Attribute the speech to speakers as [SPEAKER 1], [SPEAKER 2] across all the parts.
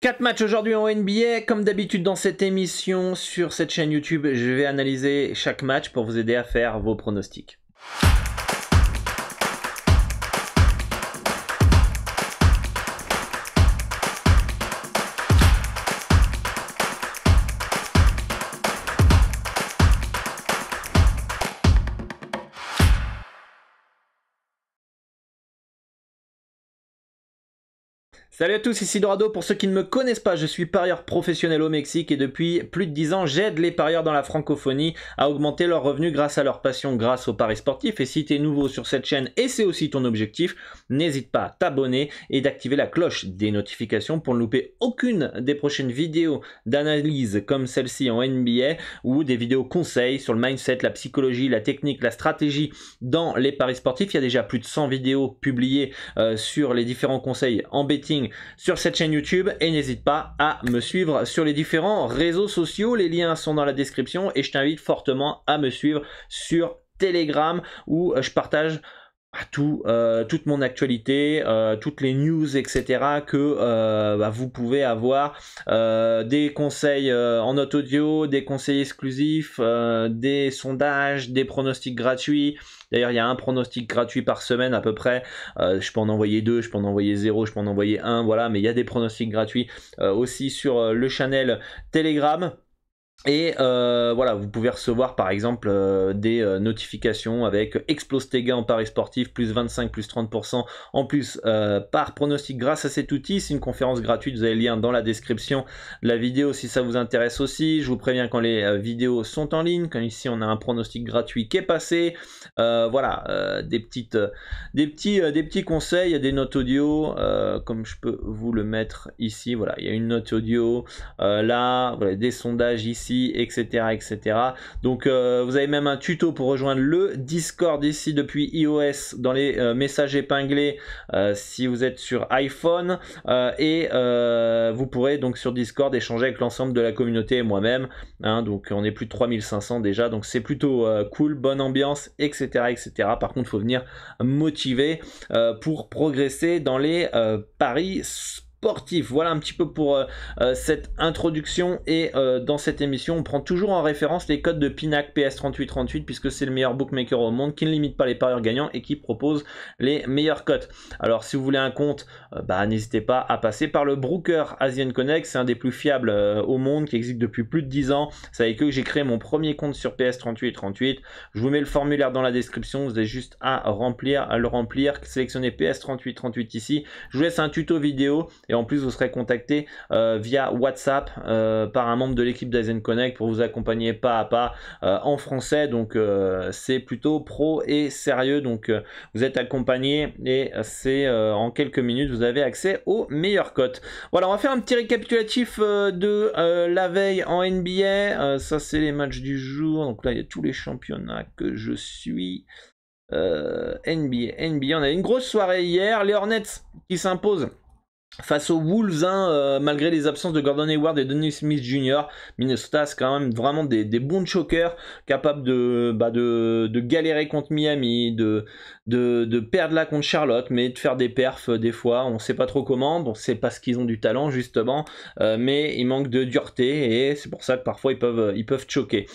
[SPEAKER 1] 4 matchs aujourd'hui en NBA. Comme d'habitude dans cette émission, sur cette chaîne YouTube, je vais analyser chaque match pour vous aider à faire vos pronostics. Salut à tous, ici Dorado. Pour ceux qui ne me connaissent pas, je suis parieur professionnel au Mexique et depuis plus de 10 ans, j'aide les parieurs dans la francophonie à augmenter leurs revenus grâce à leur passion, grâce aux paris sportifs. Et si tu es nouveau sur cette chaîne et c'est aussi ton objectif, n'hésite pas à t'abonner et d'activer la cloche des notifications pour ne louper aucune des prochaines vidéos d'analyse comme celle-ci en NBA ou des vidéos conseils sur le mindset, la psychologie, la technique, la stratégie dans les paris sportifs. Il y a déjà plus de 100 vidéos publiées sur les différents conseils en betting sur cette chaîne YouTube et n'hésite pas à me suivre sur les différents réseaux sociaux. Les liens sont dans la description et je t'invite fortement à me suivre sur Telegram où je partage toute mon actualité, toutes les news, etc. que vous pouvez avoir, des conseils en note audio, des conseils exclusifs, des sondages, des pronostics gratuits. D'ailleurs, il y a un pronostic gratuit par semaine à peu près. Je peux en envoyer 2, je peux en envoyer 0, je peux en envoyer 1, voilà. Mais il y a des pronostics gratuits aussi sur le channel Telegram. Et voilà, vous pouvez recevoir par exemple des notifications avec explose tes gains en paris sportif, plus 25, plus 30% en plus par pronostic grâce à cet outil. C'est une conférence gratuite, vous avez le lien dans la description de la vidéo si ça vous intéresse aussi. Je vous préviens quand les vidéos sont en ligne, quand ici on a un pronostic gratuit qui est passé. Voilà, des petits conseils, il y a des notes audio, comme je peux vous le mettre ici. Voilà, il y a une note audio, là, voilà, des sondages ici, etc. Donc vous avez même un tuto pour rejoindre le Discord ici depuis iOS dans les messages épinglés si vous êtes sur iPhone et vous pourrez donc sur Discord échanger avec l'ensemble de la communauté et moi-même, hein. Donc on est plus de 3500 déjà, donc c'est plutôt cool, bonne ambiance, etc. Par contre il faut venir motiver pour progresser dans les paris sportifs. Voilà un petit peu pour cette introduction et dans cette émission on prend toujours en référence les codes de Pinac PS3838 puisque c'est le meilleur bookmaker au monde qui ne limite pas les parieurs gagnants et qui propose les meilleures cotes. Alors si vous voulez un compte, n'hésitez pas à passer par le broker Asian Connect, c'est un des plus fiables au monde qui existe depuis plus de 10 ans. C'est avec eux que j'ai créé mon premier compte sur PS3838. Je vous mets le formulaire dans la description, vous avez juste à le remplir, sélectionner PS3838 ici. Je vous laisse un tuto vidéo et en plus vous serez contacté via WhatsApp par un membre de l'équipe d'Asian Connect pour vous accompagner pas à pas en français. Donc c'est plutôt pro et sérieux, donc vous êtes accompagné et c'est en quelques minutes vous avez accès aux meilleures cotes. Voilà, on va faire un petit récapitulatif de la veille en NBA. Ça c'est les matchs du jour, donc là il y a tous les championnats que je suis. NBA, on a une grosse soirée hier, les Hornets qui s'imposent face aux Wolves, malgré les absences de Gordon Hayward et Dennis Smith Jr. Minnesota, c'est quand même vraiment des bons chokers, capables de galérer contre Miami, de perdre là contre Charlotte, mais de faire des perfs des fois, on sait pas trop comment. Bon, c'est parce qu'ils ont du talent justement, mais il manque de dureté et c'est pour ça que parfois ils peuvent choquer.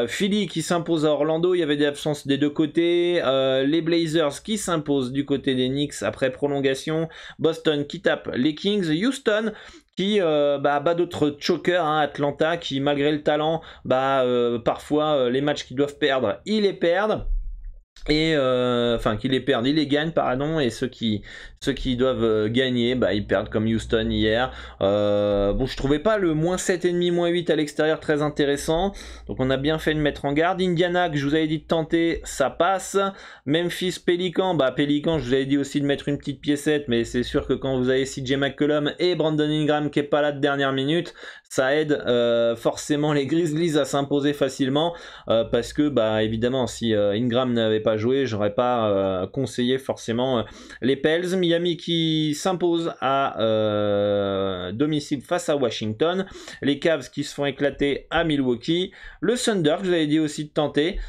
[SPEAKER 1] Philly qui s'impose à Orlando, il y avait des absences des deux côtés. Les Blazers qui s'imposent du côté des Knicks après prolongation. Boston qui tape les Kings, Houston qui bat d'autres chokers, hein, Atlanta qui malgré le talent parfois les matchs qu'ils doivent perdre ils les perdent et qu'ils les perdent ils les gagnent pardon, et ceux qui doivent gagner ils perdent comme Houston hier. Bon, je trouvais pas le moins 7,5 moins 8 à l'extérieur très intéressant, donc on a bien fait de mettre en garde. Indiana que je vous avais dit de tenter, ça passe. Memphis Pélican, Pélican je vous avais dit aussi de mettre une petite piécette, mais c'est sûr que quand vous avez CJ McCollum et Brandon Ingram qui est pas là de dernière minute, ça aide forcément les Grizzlies à s'imposer facilement parce que évidemment si Ingram n'avait pas joué, j'aurais pas conseillé forcément les Pels. Miami qui s'impose à domicile face à Washington. Les Cavs qui se font éclater à Milwaukee. Le Thunder, que je vous avais dit aussi de tenter,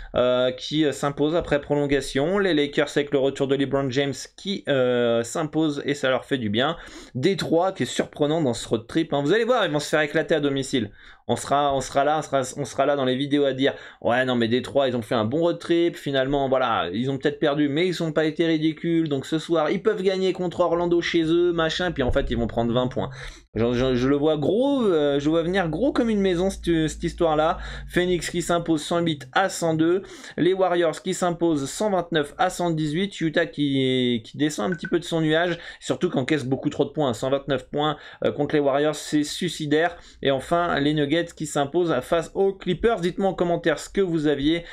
[SPEAKER 1] qui s'impose après prolongation. Les Lakers avec le retour de LeBron James qui s'impose et ça leur fait du bien. Détroit qui est surprenant dans ce road trip. Hein. Vous allez voir, ils vont se faire éclater à domicile. On sera là dans les vidéos à dire ouais non mais Détroit ils ont fait un bon road trip, finalement voilà ils ont peut-être perdu mais ils n'ont pas été ridicules, donc ce soir ils peuvent gagner contre Orlando chez eux machin, puis en fait ils vont prendre 20 points. Je le vois gros, je vois venir gros comme une maison cette histoire là. Phoenix qui s'impose 108 à 102, les Warriors qui s'imposent 129 à 118, Utah qui descend un petit peu de son nuage, surtout qu'encaisse beaucoup trop de points, 129 points contre les Warriors c'est suicidaire. Et enfin les Nuggets qui s'imposent face aux Clippers. Dites-moi en commentaire ce que vous aviez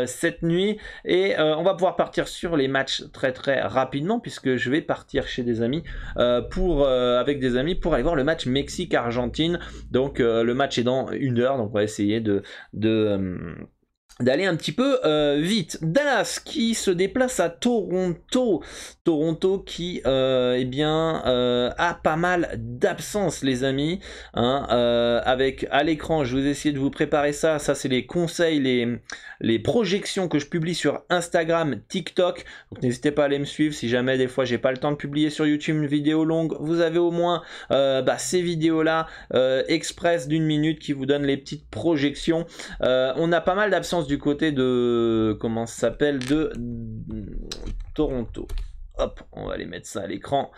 [SPEAKER 1] cette nuit et on va pouvoir partir sur les matchs très très rapidement puisque je vais partir chez des amis avec des amis pour aller voir le match Mexique-Argentine. Donc le match est dans 1 heure, donc on va essayer d'aller un petit peu vite. Dallas qui se déplace à Toronto. Toronto qui a pas mal d'absence les amis. Hein, avec à l'écran, je vous ai essayé de vous préparer ça. Ça c'est les conseils, les projections que je publie sur Instagram, TikTok. Donc n'hésitez pas à aller me suivre si jamais des fois j'ai pas le temps de publier sur YouTube une vidéo longue. Vous avez au moins ces vidéos là express d'1 minute qui vous donnent les petites projections. On a pas mal d'absence du côté de comment ça s'appelle de Toronto. Hop, on va aller mettre ça à l'écran.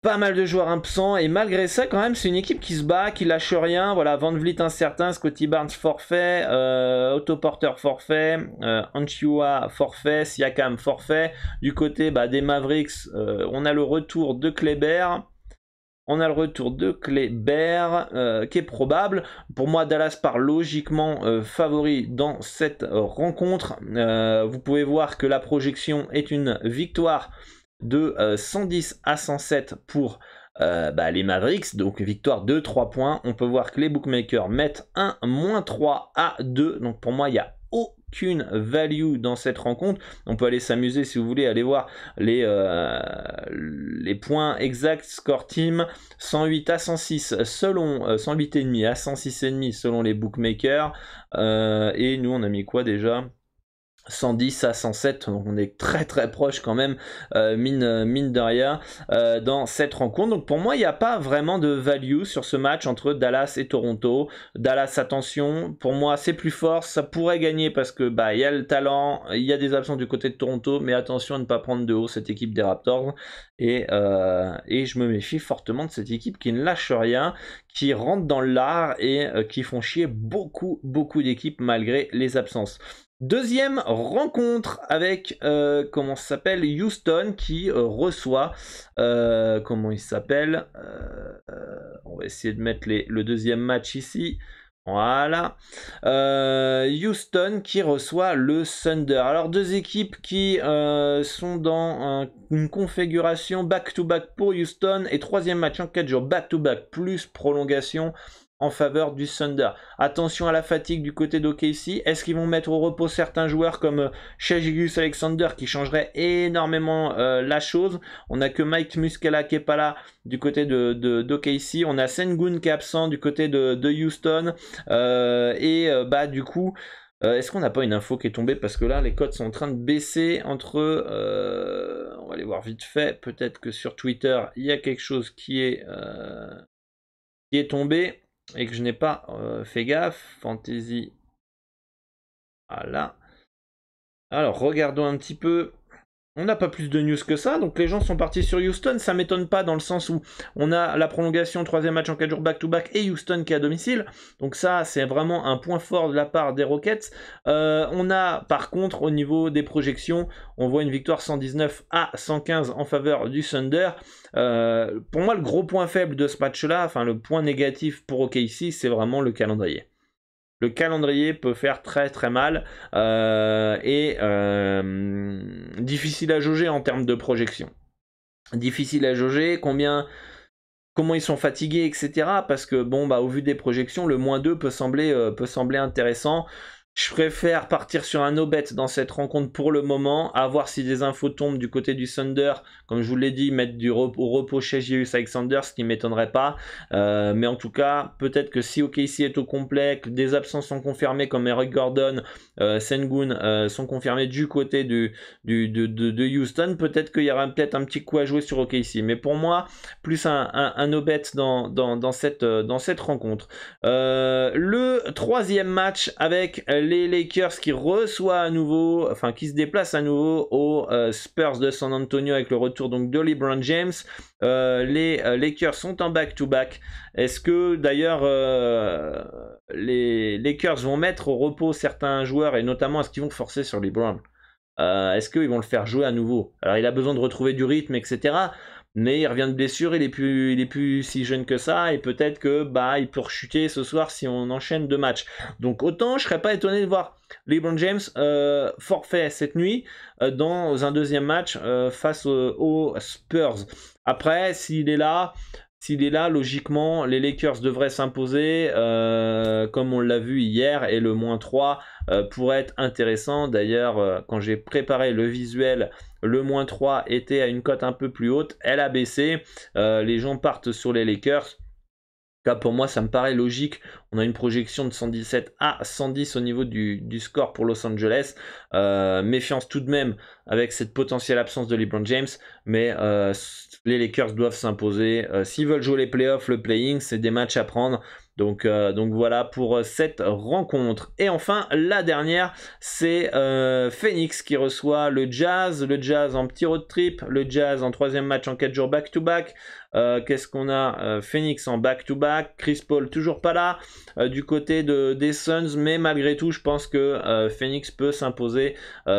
[SPEAKER 1] Pas mal de joueurs absents et malgré ça quand même c'est une équipe qui se bat, qui lâche rien. Voilà, Van Vliet incertain, Scotty Barnes forfait, Otto Porter forfait, Anchua forfait, Siakam forfait. Du côté des Mavericks, on a le retour de Kleber. On a le retour de Kleber qui est probable. Pour moi, Dallas part logiquement favori dans cette rencontre. Vous pouvez voir que la projection est une victoire de 110 à 107 pour les Mavericks. Donc victoire de 3 points. On peut voir que les bookmakers mettent un -3 à 2. Donc pour moi, il y a aucune value dans cette rencontre. On peut aller s'amuser si vous voulez, aller voir les points exacts, score team 108 à 106 selon 108,5 à 106,5 selon les bookmakers et nous on a mis quoi déjà, 110 à 107, donc on est très très proche quand même, mine de rien, dans cette rencontre. Donc pour moi il n'y a pas vraiment de value sur ce match entre Dallas et Toronto. Dallas, attention, pour moi c'est plus fort, ça pourrait gagner parce que il y a le talent, il y a des absences du côté de Toronto, mais attention à ne pas prendre de haut cette équipe des Raptors et je me méfie fortement de cette équipe qui ne lâche rien, qui rentre dans l'art et qui font chier beaucoup d'équipes malgré les absences. Deuxième rencontre avec comment ça s'appelle, Houston qui reçoit comment il s'appelle, on va essayer de mettre le deuxième match ici. Voilà, Houston qui reçoit le Thunder. Alors deux équipes qui sont dans une configuration back-to-back pour Houston et troisième match en 4 jours back-to-back plus prolongation en faveur du Thunder. Attention à la fatigue du côté d'OKC. Est-ce qu'ils vont mettre au repos certains joueurs comme Shai Gilgeous-Alexander qui changerait énormément la chose. On n'a que Mike Muscala qui est pas là du côté d'OKC. On a Sengun qui est absent du côté de Houston. Du coup, est-ce qu'on n'a pas une info qui est tombée? Parce que là, les cotes sont en train de baisser entre... on va aller voir vite fait. Peut-être que sur Twitter, il y a quelque chose qui est tombé et que je n'ai pas fait gaffe. Fantasy. Voilà. Alors, regardons un petit peu. On n'a pas plus de news que ça, donc les gens sont partis sur Houston, ça m'étonne pas dans le sens où on a la prolongation, troisième match en 4 jours back-to-back et Houston qui est à domicile, donc ça c'est vraiment un point fort de la part des Rockets. On a par contre au niveau des projections, on voit une victoire 119 à 115 en faveur du Thunder. Pour moi le gros point faible de ce match-là, enfin le point négatif pour OKC, c'est vraiment le calendrier. Le calendrier peut faire très très mal difficile à jauger en termes de projection. Difficile à jauger, comment ils sont fatigués, etc. Parce que au vu des projections, le -2 peut sembler intéressant. Je préfère partir sur un no-bet dans cette rencontre pour le moment, à voir si des infos tombent du côté du Thunder. Comme je vous l'ai dit, mettre au repos chez Gilgeous Alexander, ce qui ne m'étonnerait pas. Mais en tout cas, peut-être que si OKC est au complet, que des absences sont confirmées comme Eric Gordon, Sengun sont confirmés du côté de Houston, peut-être qu'il y aura peut-être un petit coup à jouer sur OKC. Mais pour moi, plus un no-bet dans cette rencontre. Le troisième match avec les Lakers qui reçoit à nouveau, enfin qui se déplace à nouveau aux Spurs de San Antonio avec le retour donc de LeBron James. Les Lakers sont en back-to-back. Est-ce que d'ailleurs les Lakers vont mettre au repos certains joueurs et notamment est-ce qu'ils vont forcer sur LeBron? Est-ce qu'ils vont le faire jouer à nouveau? Alors il a besoin de retrouver du rythme, etc. Mais il revient de blessure, il est plus si jeune que ça, et peut-être que il peut rechuter ce soir si on enchaîne 2 matchs. Donc autant je serais pas étonné de voir LeBron James forfait cette nuit dans un deuxième match face aux Spurs. Après, s'il est là, logiquement, les Lakers devraient s'imposer, comme on l'a vu hier, et le -3 pourrait être intéressant. D'ailleurs, quand j'ai préparé le visuel, le -3 était à une cote un peu plus haute, elle a baissé. Les gens partent sur les Lakers. Là, pour moi, ça me paraît logique. On a une projection de 117 à 110 au niveau du score pour Los Angeles. Méfiance tout de même avec cette potentielle absence de LeBron James. Mais les Lakers doivent s'imposer. S'ils veulent jouer les playoffs, le playing, c'est des matchs à prendre. Donc voilà pour cette rencontre. Et enfin, la dernière, c'est Phoenix qui reçoit le Jazz. Le Jazz en petit road trip. Le Jazz en troisième match en 4 jours back-to-back. Qu'est-ce qu'on a? Phoenix en back-to-back. Chris Paul toujours pas là du côté des Suns. Mais malgré tout, je pense que Phoenix peut s'imposer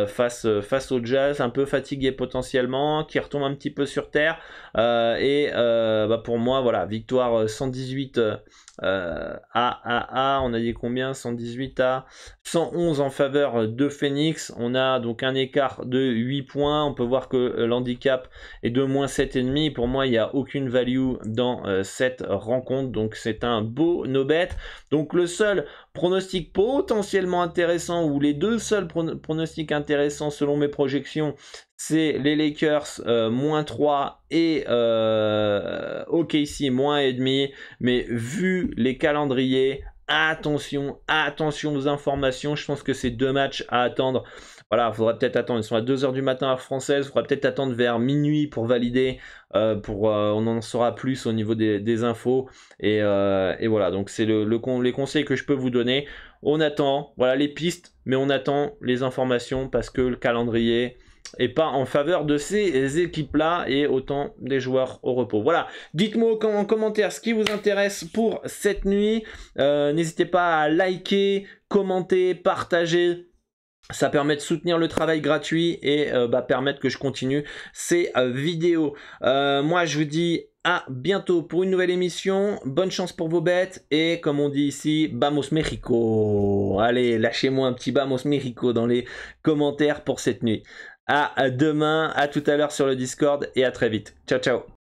[SPEAKER 1] face au Jazz. Un peu fatigué potentiellement. Qui retombe un petit peu sur terre. Pour moi, voilà, victoire 118 on a dit combien? 118 à 111 en faveur de Phoenix. On a donc un écart de 8 points. On peut voir que l'handicap est de -7,5. Pour moi, il n'y a aucune value dans cette rencontre. Donc c'est un beau no-bet. Donc le seul pronostic potentiellement intéressant, ou les deux seuls pronostics intéressants selon mes projections, c'est les Lakers -3 et OKC -1,5. Mais vu les calendriers, attention aux informations. Je pense que c'est 2 matchs à attendre. Voilà, il faudra peut-être attendre. Ils sont à 2h du matin heure française. Il faudra peut-être attendre vers minuit pour valider. On en saura plus au niveau des infos. Et voilà, donc c'est les conseils que je peux vous donner. On attend, voilà les pistes, mais on attend les informations parce que le calendrier et pas en faveur de ces équipes-là et autant des joueurs au repos. Voilà, dites-moi en commentaire ce qui vous intéresse pour cette nuit. N'hésitez pas à liker, commenter, partager. Ça permet de soutenir le travail gratuit et permettre que je continue ces vidéos. Moi, je vous dis à bientôt pour une nouvelle émission. Bonne chance pour vos bêtes. Et comme on dit ici, Vamos México. Allez, lâchez-moi un petit Vamos México dans les commentaires pour cette nuit. À demain, à tout à l'heure sur le Discord et à très vite. Ciao, ciao.